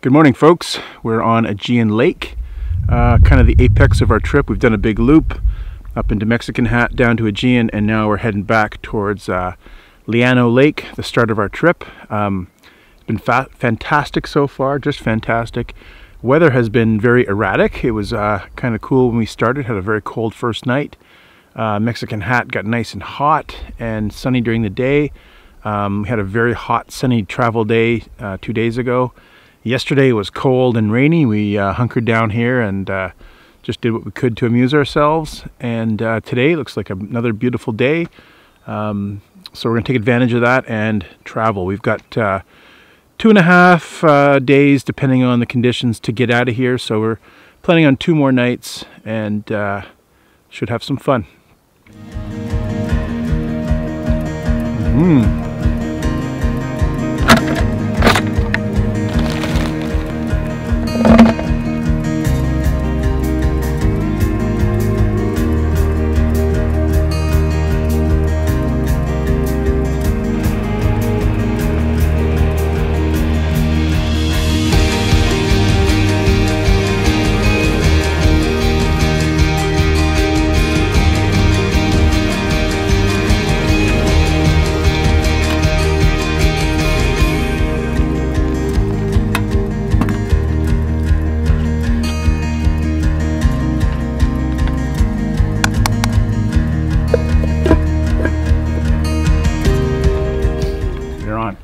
Good morning, folks. We're on Aegean Lake, kind of the apex of our trip. We've done a big loop up into Mexican Hat, down to Aegean, and now we're heading back towards Liano Lake, the start of our trip. It's been fantastic so far, just fantastic. Weather has been very erratic. It was kind of cool when we started, had a very cold first night. Mexican Hat got nice and hot and sunny during the day. We had a very hot, sunny travel day 2 days ago. Yesterday was cold and rainy. We hunkered down here and just did what we could to amuse ourselves. And today looks like another beautiful day. So we're going to take advantage of that and travel. We've got 2.5 days, depending on the conditions, to get out of here. So we're planning on 2 more nights and should have some fun.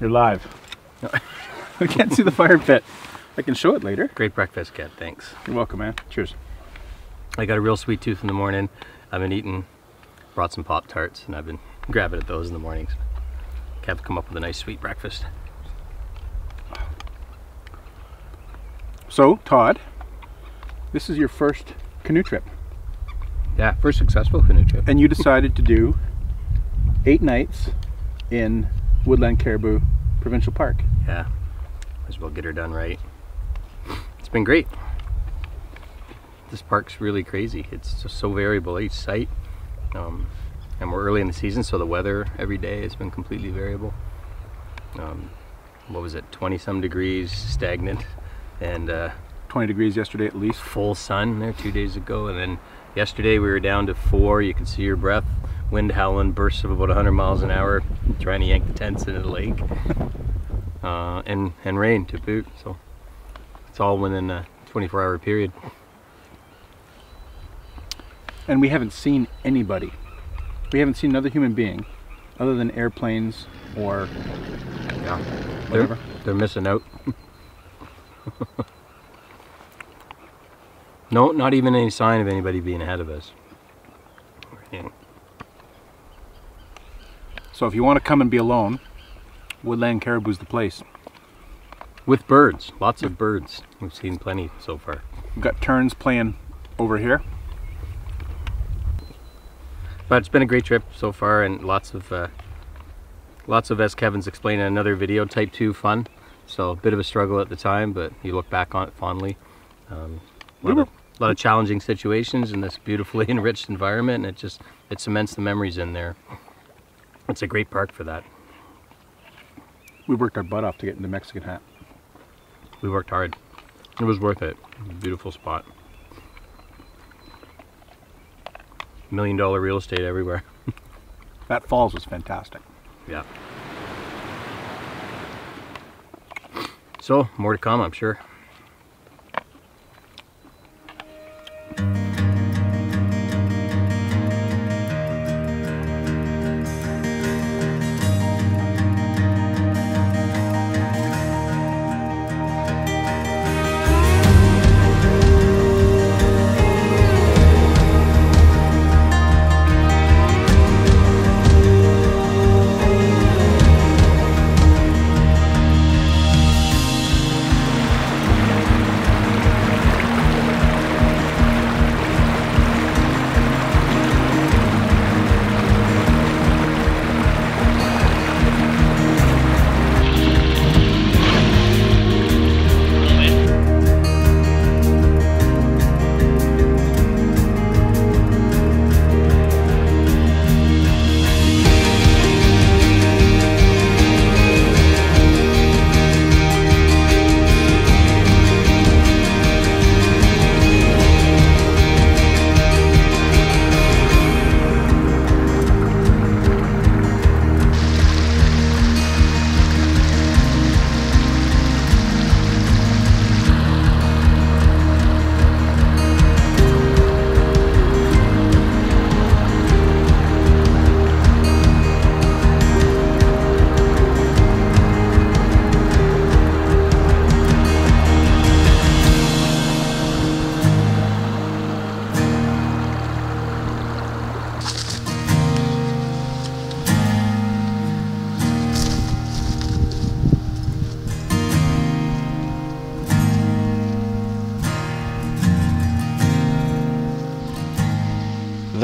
You're live. We can't see the fire pit. I can show it later. Great breakfast, Kat. Thanks. You're welcome, man. Cheers. I got a real sweet tooth in the morning. I've been eating, brought some Pop-Tarts, and I've been grabbing at those in the mornings. Kev come up with a nice sweet breakfast. So, Todd, this is your first canoe trip. Yeah, first successful canoe trip. And you decided to do 8 nights in Woodland Caribou Provincial Park. Yeah, might as well get her done right. It's been great. This park's really crazy. It's just so variable each site. And we're early in the season, so the weather every day has been completely variable. What was it, 20-some degrees, stagnant, and 20 degrees yesterday at least. Full sun there 2 days ago, and then yesterday we were down to 4. You could see your breath. Wind howling, bursts of about 100 miles an hour, trying to yank the tents into the lake. And rain to boot, so it's all within a 24-hour period. And we haven't seen anybody. We haven't seen another human being other than airplanes or whatever. They're missing out. No, not even any sign of anybody being ahead of us. So if you want to come and be alone, Woodland Caribou's the place. With birds, lots of birds. We've seen plenty so far. We've got terns playing over here. But it's been a great trip so far, and lots of, as Kevin's explained in another video, type 2 fun. So a bit of a struggle at the time, but you look back on it fondly. A lot of challenging situations in this beautifully enriched environment, and it cements the memories in there. It's a great park for that. We worked our butt off to get into Mexican Hat. We worked hard. It was worth it. Beautiful spot. $1 million real estate everywhere. That falls was fantastic. Yeah. So, more to come, I'm sure.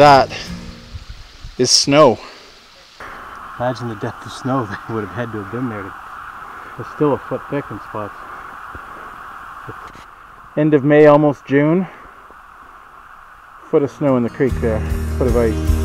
that is snow. Imagine the depth of snow that would have had to have been there. It's still a foot thick in spots. End of May, almost June. Foot of snow in the creek there, foot of ice.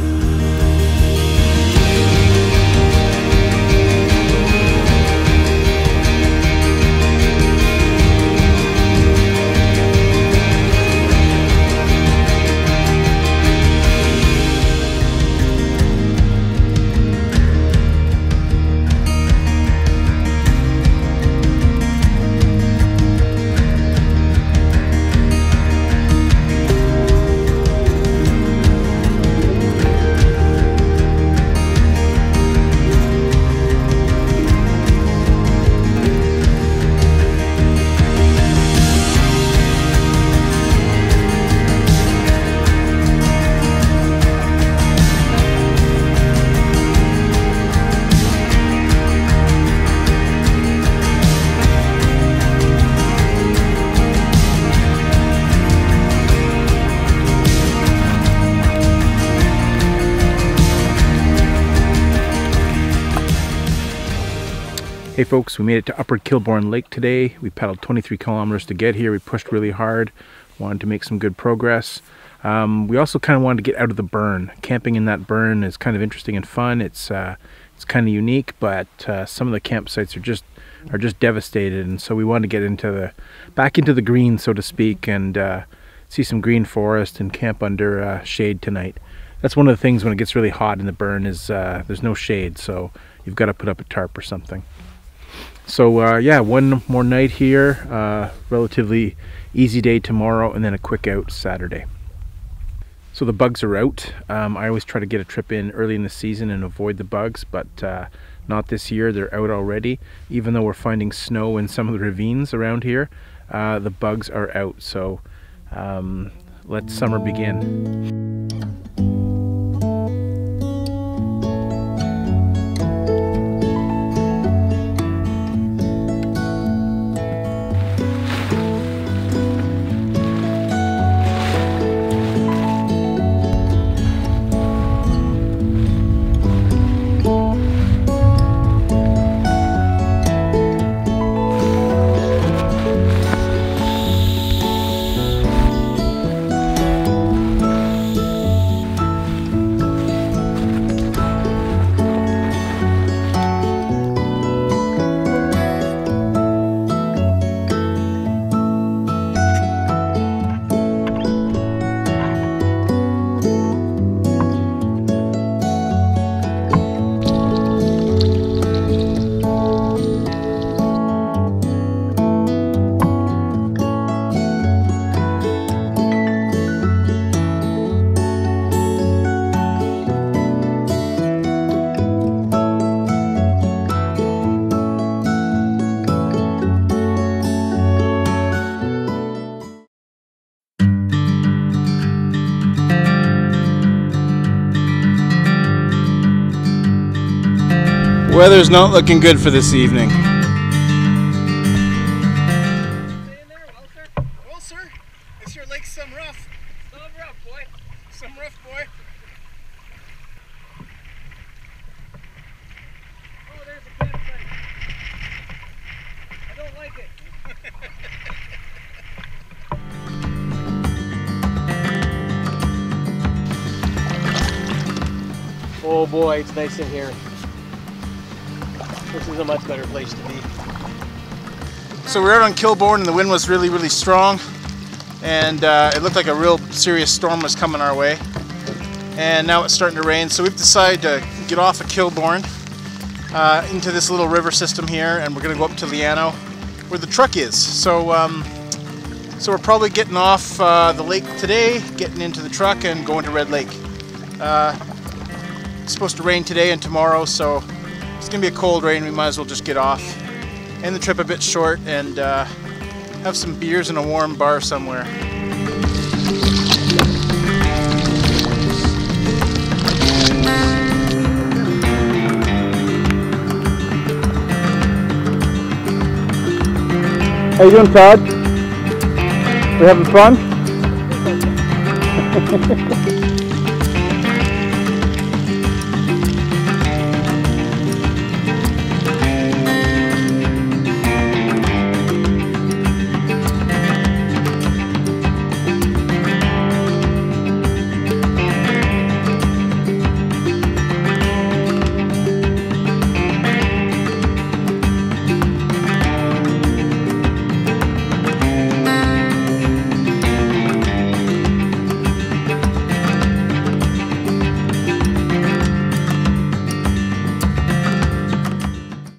Hey folks, we made it to Upper Kilburn Lake today. We paddled 23 kilometers to get here. We pushed really hard, wanted to make some good progress. We also kind of wanted to get out of the burn. Camping in that burn is kind of interesting and fun. It's kind of unique, but some of the campsites are just devastated, and so we wanted to get back into the green, so to speak, and see some green forest and camp under shade tonight. That's one of the things when it gets really hot in the burn is there's no shade, so you've got to put up a tarp or something. So yeah, one more night here, relatively easy day tomorrow, and then a quick out Saturday. So the bugs are out. I always try to get a trip in early in the season and avoid the bugs, but not this year. They're out already. Even though we're finding snow in some of the ravines around here, the bugs are out. So let summer begin. Weather's not looking good for this evening. Well, sir, this your lake's some rough. Some rough, boy. Some rough, boy. Oh, there's a campsite. I don't like it. Oh boy, it's nice in here. This is a much better place to be. So we're out on Kilburn and the wind was really, really strong, and it looked like a real serious storm was coming our way. And now it's starting to rain, so we've decided to get off of Kilburn into this little river system here, and we're going to go up to Liano where the truck is. So so we're probably getting off the lake today, getting into the truck and going to Red Lake. It's supposed to rain today and tomorrow, so it's going to be a cold rain. We might as well just get off, end the trip a bit short, and have some beers in a warm bar somewhere. How you doing, Todd? We having fun?